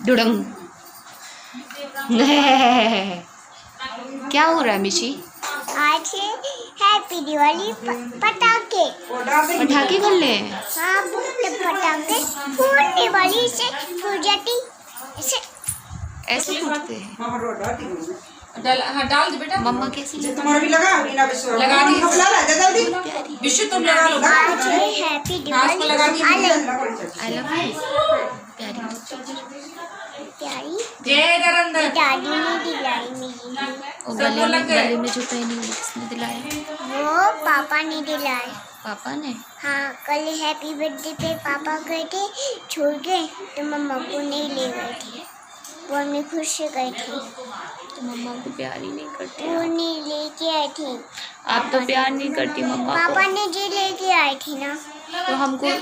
डुडंग। क्या हो रहा है मिशी? आज हैप्पी दिवाली पटाखे पटाखे कर ले। हाँ, पटाखे फूटने वाली से फूट जाती ऐसे ऐसे फूटते हैं। डाल दे बेटा। मम्मा कैसी तुम्हारा भी लगा लगा दी। प्यारी। विशु तुम लगा लो। आज हैप्पी दिवाली लगा दी। I love you. प्यारी प्यारी जय धरंदर। दादी ने दिलाई मुझे। और गले में जो पहनी वो किसने दिलाया? वो पापा ने दिलाई। पापा ने। हाँ, कल हैप्पी बर्थडे पे पापा गए थे, छोड़ गए तो मम्मा को नहीं ले गए थे। वो हमने खुद से गए थे, तो मम्मा को प्यार ही नहीं करती। वो नहीं लेके आई थी। आप तो प्यार नहीं करती मम्मा को। पापा ने जी लेके आई थी ना। तो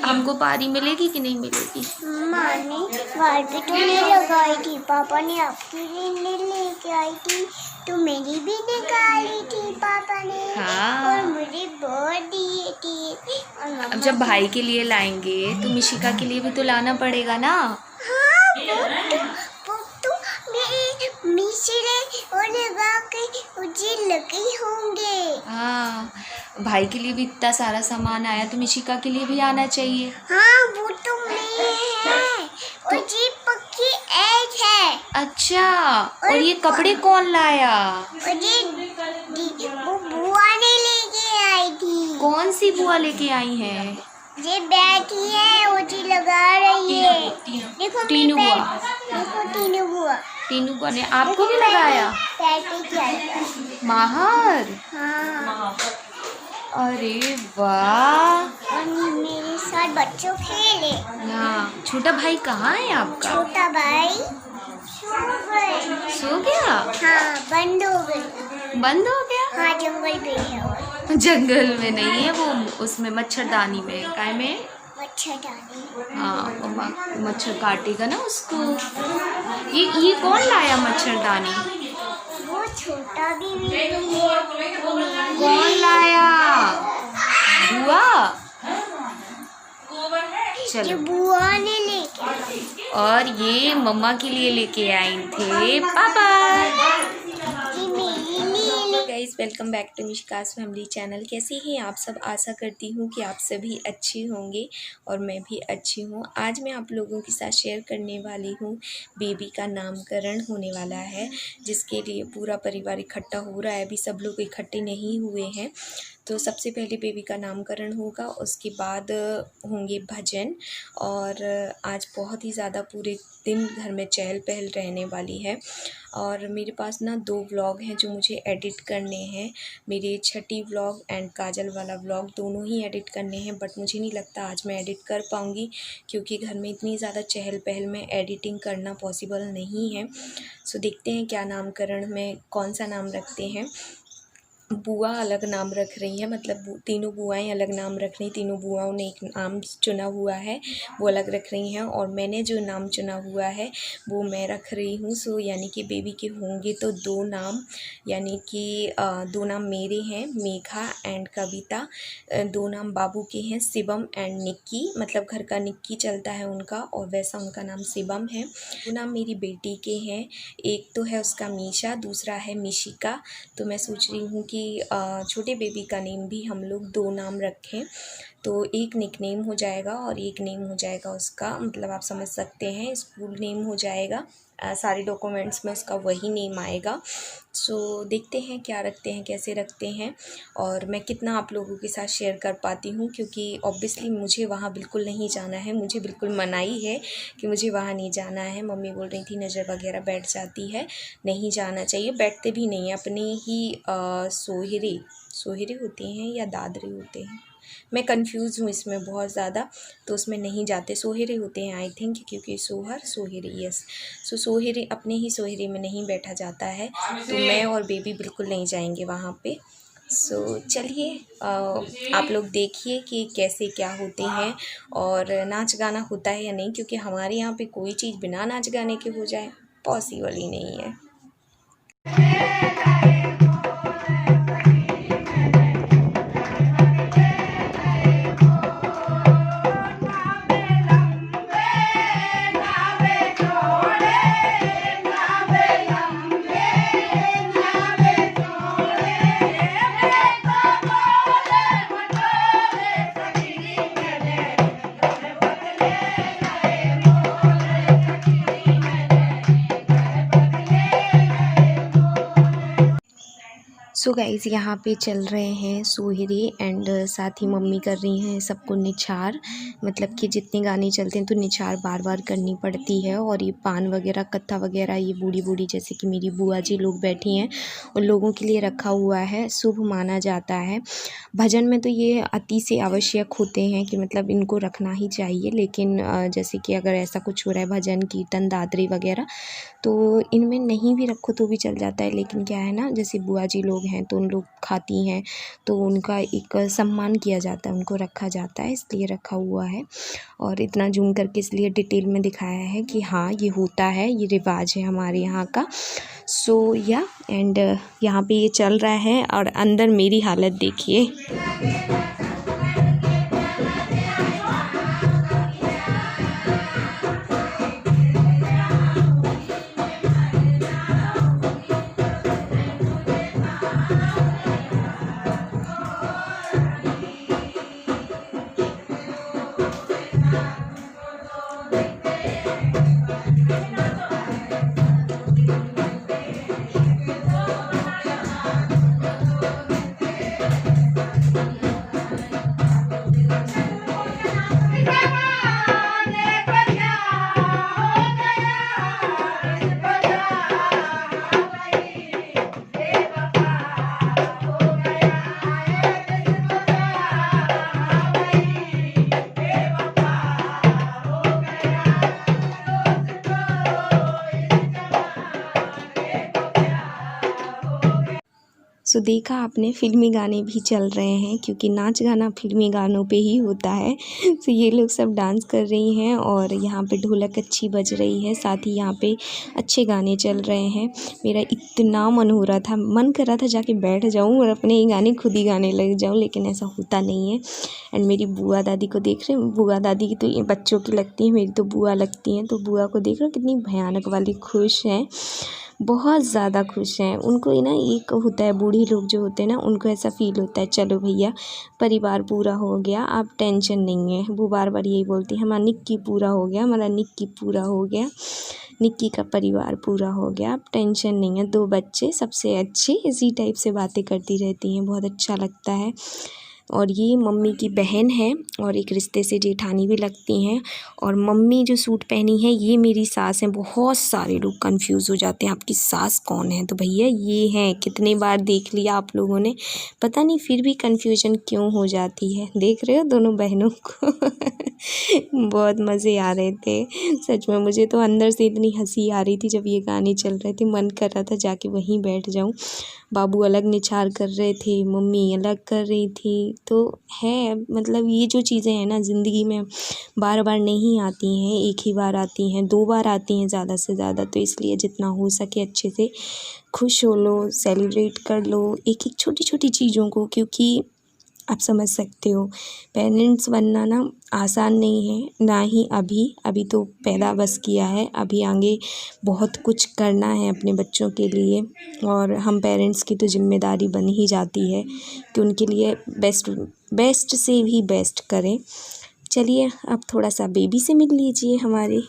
हमको पारी मिलेगी कि नहीं मिलेगी? माँ ने घर पे तो नहीं लगाई थी, पापा ने आपके लिए लेके आई थी, तो मेरी भी निकाली थी पापा ने। हाँ। और मुझे बहुत दिए थी। और अब मम्मा जब भाई के लिए लाएंगे तो मिशिका के लिए भी तो लाना पड़ेगा ना। हाँ, वो तो मेरे मिसरे और लगा के मुझे लगे होंगे। हाँ, भाई के लिए भी इतना सारा सामान आया तो मिशिका के लिए भी आना चाहिए। हाँ, वो तो मेरे है और ये पक्की एज है। अच्छा, और ये कपड़े कौन लाया? और ये वो बुआ ने लेके आई थी। कौन सी बुआ लेके आई है? ये बैठी है और जी लगा रही है। देखो तीनू मेरी बुआ। देखो तीनू बुआ। तीनू बुआ ने आपको भी लगाया? पैसे क्या है? माहर। हाँ, अरे वाह। और मेरे साथ बच्चों खेले। हाँ, छोटा भाई कहाँ है आपका? छोटा भाई सो गए। सो गया? हाँ, बंद हो गए। बंद हो गया? हाँ, जंगल पे है वो। जंगल में नहीं है वो, उसमें मच्छरदानी में। काय में? मच्छरदानी। हाँ, मच्छर काटेगा ना उसको। ये कौन लाया मच्छरदानी? वो छोटा भी है। कौन लाया? बुआ। ये चलो, बुआ ने लेके आई। और ये मम्मा के लिए लेके आए थे पापा। ये मेरे लिए guys, welcome back to Mishika's family channel. कैसे हैं आप सब? आशा करती हूँ कि आप सभी अच्छे होंगे और मैं भी अच्छी हूँ। आज मैं आप लोगों के साथ शेयर करने वाली हूँ, बेबी का नामकरण होने वाला है, जिसके लिए पूरा परिवार इकट्ठा हो रहा है। अभी सब लोग इकट्ठे नहीं हुए हैं। तो सबसे पहले बेबी का नामकरण होगा, उसके बाद होंगे भजन। और आज बहुत ही ज़्यादा पूरे दिन घर में चहल पहल रहने वाली है। और मेरे पास ना 2 व्लॉग हैं जो मुझे एडिट करने हैं। मेरे छठी व्लॉग एंड काजल वाला व्लॉग दोनों ही एडिट करने हैं, बट मुझे नहीं लगता आज मैं एडिट कर पाऊँगी, क्योंकि घर में इतनी ज़्यादा चहल पहल में एडिटिंग करना पॉसिबल नहीं है। सो देखते हैं क्या नामकरण में कौन सा नाम रखते हैं। बुआ अलग नाम रख रही है, मतलब तीनों बुआएं अलग नाम रख रही। तीनों बुआओं ने एक नाम चुना हुआ है, वो अलग रख रही हैं। और मैंने जो नाम चुना हुआ है वो मैं रख रही हूँ। सो यानी कि बेबी के होंगे तो 2 नाम, यानी कि 2 नाम मेरे हैं, मेघा एंड कविता। 2 नाम बाबू के हैं, शिवम एंड निक्की। मतलब घर का निक्की चलता है उनका, और वैसा उनका नाम शिवम है। 2 नाम मेरी बेटी के हैं, एक तो है उसका मीशा, दूसरा है मिशिका। तो मैं सोच रही हूँ कि छोटे बेबी का नेम भी हम लोग 2 नाम रखें, तो एक निकनेम हो जाएगा और एक नेम हो जाएगा उसका, मतलब आप समझ सकते हैं, स्कूल नेम हो जाएगा। सारे डॉक्यूमेंट्स में उसका वही नेम आएगा। सो देखते हैं क्या रखते हैं, कैसे रखते हैं, और मैं कितना आप लोगों के साथ शेयर कर पाती हूँ, क्योंकि ऑब्वियसली मुझे वहाँ बिल्कुल नहीं जाना है। मुझे बिल्कुल मनाही है कि मुझे वहाँ नहीं जाना है। मम्मी बोल रही थी नज़र वगैरह बैठ जाती है, नहीं जाना चाहिए। बैठते भी नहीं हैं, अपने ही सोहरे होते हैं या दादरे होते हैं, मैं कंफ्यूज हूँ इसमें बहुत ज़्यादा, तो उसमें नहीं जाते। सोहरे होते हैं आई थिंक, क्योंकि सोहर सोहरे, यस। सो सोहरे, अपने ही सोहरे में नहीं बैठा जाता है, तो मैं और बेबी बिल्कुल नहीं जाएंगे वहाँ पे। सो चलिए, आप लोग देखिए कि कैसे क्या होते हैं और नाच गाना होता है या नहीं, क्योंकि हमारे यहाँ पे कोई चीज़ बिना नाच गाने के हो जाए पॉसिबल ही नहीं है। छोड़े सो गाइस यहाँ पे चल रहे हैं सोहरे एंड साथ ही मम्मी कर रही हैं सबको निछार। मतलब कि जितने गाने चलते हैं तो निछार बार बार करनी पड़ती है। और ये पान वगैरह कत्था वगैरह ये बूढ़ी बूढ़ी जैसे कि मेरी बुआ जी लोग बैठी हैं उन लोगों के लिए रखा हुआ है, शुभ माना जाता है। भजन में तो ये अति से आवश्यक होते हैं कि मतलब इनको रखना ही चाहिए। लेकिन जैसे कि अगर ऐसा कुछ हो रहा है भजन कीर्तन दादरी वगैरह तो इनमें नहीं भी रखो तो भी चल जाता है। लेकिन क्या है ना, जैसे बुआ जी लोग हैं तो उन लोग खाती हैं तो उनका एक सम्मान किया जाता है, उनको रखा जाता है, इसलिए रखा हुआ है। और इतना जूम करके इसलिए डिटेल में दिखाया है कि हाँ ये होता है, ये रिवाज है हमारे यहाँ का। सो या एंड यहाँ पे ये चल रहा है और अंदर मेरी हालत देखिए। सो देखा आपने, फ़िल्मी गाने भी चल रहे हैं क्योंकि नाच गाना फ़िल्मी गानों पे ही होता है। सो ये लोग सब डांस कर रही हैं और यहाँ पे ढोलक अच्छी बज रही है, साथ ही यहाँ पे अच्छे गाने चल रहे हैं। मेरा इतना मन कर रहा था जाके बैठ जाऊँ और अपने ही गाने खुद ही गाने लग जाऊँ, लेकिन ऐसा होता नहीं है। एंड मेरी बुआ दादी को देख रहे हैं, बुआ दादी की तो ये बच्चों की लगती है, मेरी तो बुआ लगती हैं। तो बुआ को देख रहे हो कितनी भयानक वाली खुश हैं, बहुत ज़्यादा खुश हैं। उनको ही ना एक होता है, बूढ़ी लोग जो होते हैं ना उनको ऐसा फ़ील होता है चलो भैया परिवार पूरा हो गया, अब टेंशन नहीं है। वो बार बार यही बोलती है हमारा निक्की पूरा हो गया, हमारा निक्की पूरा हो गया, निक्की का परिवार पूरा हो गया, अब टेंशन नहीं है, 2 बच्चे सबसे अच्छे, इसी टाइप से बातें करती रहती हैं, बहुत अच्छा लगता है। और ये मम्मी की बहन है और एक रिश्ते से जेठानी भी लगती हैं। और मम्मी जो सूट पहनी है ये मेरी सास हैं। बहुत सारे लोग कंफ्यूज हो जाते हैं आपकी सास कौन है, तो भैया ये हैं। कितने बार देख लिया आप लोगों ने, पता नहीं फिर भी कंफ्यूजन क्यों हो जाती है। देख रहे हो दोनों बहनों को बहुत मज़े आ रहे थे सच में। मुझे तो अंदर से इतनी हंसी आ रही थी जब ये गाने चल रहे थे, मन कर रहा था जाके वहीं बैठ जाऊं। बाबू अलग निछार कर रहे थे, मम्मी अलग कर रही थी। तो है मतलब ये जो चीज़ें हैं ना ज़िंदगी में बार बार नहीं आती हैं, एक ही बार आती हैं, 2 बार आती हैं ज़्यादा से ज़्यादा। तो इसलिए जितना हो सके अच्छे से खुश हो लो, सेलिब्रेट कर लो एक एक छोटी छोटी चीज़ों को, क्योंकि आप समझ सकते हो पेरेंट्स बनना ना आसान नहीं है, ना ही अभी तो पैदा बस किया है, अभी आगे बहुत कुछ करना है अपने बच्चों के लिए। और हम पेरेंट्स की तो जिम्मेदारी बन ही जाती है कि उनके लिए बेस्ट से भी बेस्ट करें। चलिए अब थोड़ा सा बेबी से मिल लीजिए हमारे।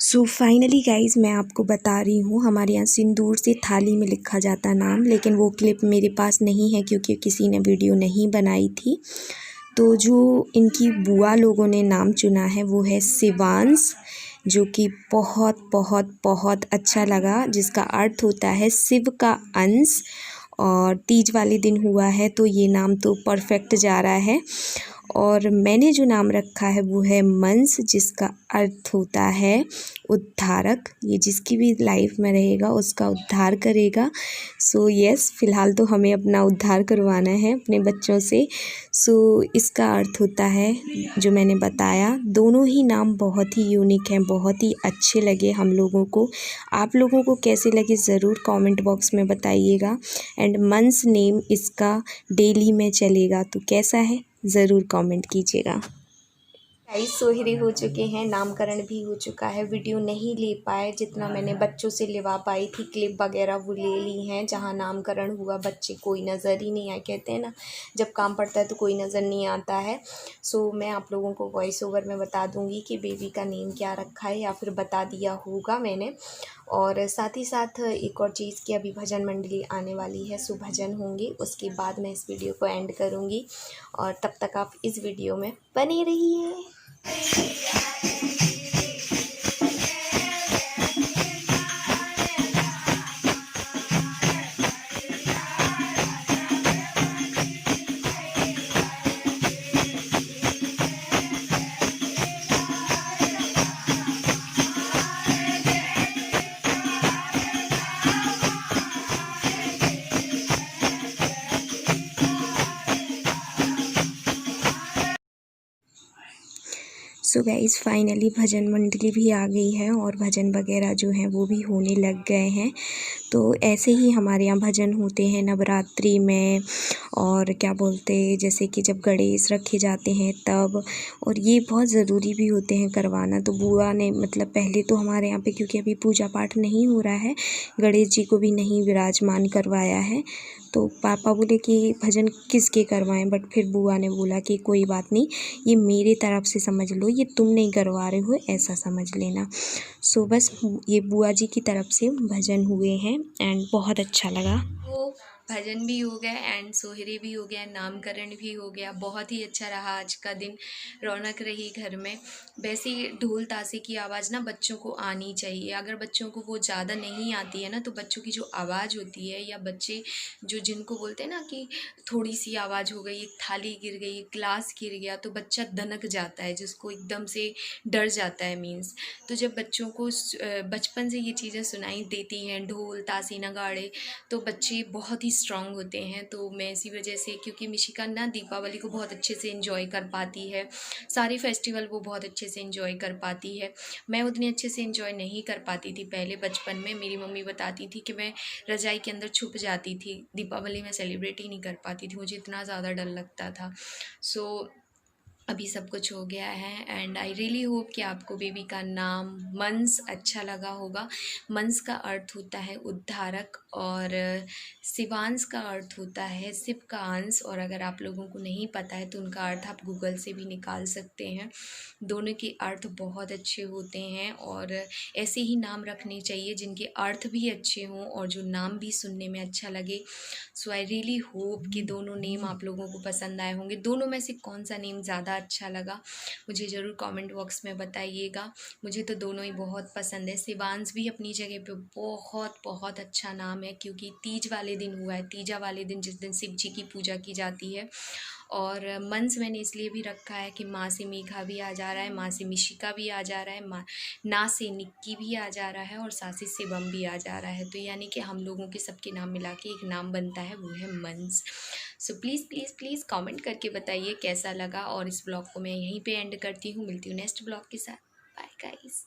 सो फाइनली गाइज़ मैं आपको बता रही हूँ, हमारे यहाँ सिंदूर से थाली में लिखा जाता नाम, लेकिन वो क्लिप मेरे पास नहीं है क्योंकि किसी ने वीडियो नहीं बनाई थी। तो जो इनकी बुआ लोगों ने नाम चुना है वो है शिवांश, जो कि बहुत बहुत बहुत अच्छा लगा, जिसका अर्थ होता है शिव का अंश। और तीज वाले दिन हुआ है तो ये नाम तो परफेक्ट जा रहा है। और मैंने जो नाम रखा है वो है मंस, जिसका अर्थ होता है उद्धारक। ये जिसकी भी लाइफ में रहेगा उसका उद्धार करेगा। सो यस, फ़िलहाल तो हमें अपना उद्धार करवाना है अपने बच्चों से। सो इसका अर्थ होता है जो मैंने बताया। दोनों ही नाम बहुत ही यूनिक हैं, बहुत ही अच्छे लगे हम लोगों को। आप लोगों को कैसे लगे ज़रूर कमेंट बॉक्स में बताइएगा। एंड मंस नेम इसका डेली में चलेगा, तो कैसा है ज़रूर कमेंट कीजिएगा। गाइस सोहरे हो चुके हैं, नामकरण भी हो चुका है। वीडियो नहीं ले पाए जितना मैंने बच्चों से लेवा पाई थी, क्लिप वगैरह वो ले ली हैं। जहाँ नामकरण हुआ बच्चे कोई नज़र ही नहीं आए, कहते हैं ना जब काम पड़ता है तो कोई नज़र नहीं आता है। सो मैं आप लोगों को वॉइस ओवर में बता दूंगी कि बेबी का नेम क्या रखा है, या फिर बता दिया होगा मैंने। और साथ ही साथ एक और चीज़ कि अभी भजन मंडली आने वाली है, सो भजन होंगे, उसके बाद मैं इस वीडियो को एंड करूँगी। और तब तक आप इस वीडियो में बने रहिए। सो गाइज़ फाइनली भजन मंडली भी आ गई है और भजन वगैरह जो हैं वो भी होने लग गए हैं। तो ऐसे ही हमारे यहाँ भजन होते हैं नवरात्रि में, और क्या बोलते जैसे कि जब गणेश रखे जाते हैं तब। और ये बहुत ज़रूरी भी होते हैं करवाना। तो बुआ ने मतलब पहले तो हमारे यहाँ पे, क्योंकि अभी पूजा पाठ नहीं हो रहा है, गणेश जी को भी नहीं विराजमान करवाया है, तो पापा बोले कि भजन किसके करवाएं। बट फिर बुआ ने बोला कि कोई बात नहीं, ये मेरे तरफ से समझ लो, ये तुम नहीं करवा रहे हो ऐसा समझ लेना। सो बस ये बुआ जी की तरफ से भजन हुए हैं एंड बहुत अच्छा लगा। तो भजन भी हो गया एंड सोहरे भी हो गया, नामकरण भी हो गया। बहुत ही अच्छा रहा आज का दिन, रौनक रही घर में। वैसे ढोल ताशे की आवाज़ ना बच्चों को आनी चाहिए। अगर बच्चों को वो ज़्यादा नहीं आती है ना, तो बच्चों की जो आवाज़ होती है, या बच्चे जो जिनको बोलते हैं ना कि थोड़ी सी आवाज़ हो गई, एक थाली गिर गई, एक ग्लास गिर गया, तो बच्चा दनक जाता है, जिसको एकदम से डर जाता है मीन्स। तो जब बच्चों को बचपन से ये चीज़ें सुनाई देती हैं, ढोल ताशे नगाड़े, तो बच्चे बहुत ही स्ट्रांग होते हैं। तो मैं इसी वजह से, क्योंकि मिशिका ना दीपावली को बहुत अच्छे से एंजॉय कर पाती है, सारे फेस्टिवल वो बहुत अच्छे से एंजॉय कर पाती है। मैं उतने अच्छे से एंजॉय नहीं कर पाती थी पहले बचपन में। मेरी मम्मी बताती थी कि मैं रज़ाई के अंदर छुप जाती थी, दीपावली में सेलिब्रेट ही नहीं कर पाती थी, मुझे इतना ज़्यादा डर लगता था। सो अभी सब कुछ हो गया है एंड आई रियली होप कि आपको बेबी का नाम मंस अच्छा लगा होगा। मंस का अर्थ होता है उद्धारक, और शिवांश का अर्थ होता है शिव का अंश। और अगर आप लोगों को नहीं पता है तो उनका अर्थ आप गूगल से भी निकाल सकते हैं। दोनों के अर्थ बहुत अच्छे होते हैं, और ऐसे ही नाम रखने चाहिए जिनके अर्थ भी अच्छे हों और जो नाम भी सुनने में अच्छा लगे। सो आई रियली होप कि दोनों नेम आप लोगों को पसंद आए होंगे। दोनों में से कौन सा नेम ज़्यादा अच्छा लगा मुझे ज़रूर कमेंट बॉक्स में बताइएगा। मुझे तो दोनों ही बहुत पसंद है। शिवांश भी अपनी जगह पे बहुत बहुत अच्छा नाम है, क्योंकि तीज वाले दिन हुआ है, तीजा वाले दिन जिस दिन शिव जी की पूजा की जाती है। और मंस मैंने इसलिए भी रखा है कि माँ से मेघा भी आ जा रहा है, माँ से मिशिका भी आ जा रहा है, माँ ना से निक्की भी आ जा रहा है, और सा से शिवम भी आ जा रहा है। तो यानी कि हम लोगों के सबके नाम मिला के एक नाम बनता है, वो है मंस। So please please please comment करके बताइए कैसा लगा। और इस ब्लॉग को मैं यहीं पे एंड करती हूँ, मिलती हूँ नेक्स्ट ब्लॉग के साथ। Bye guys.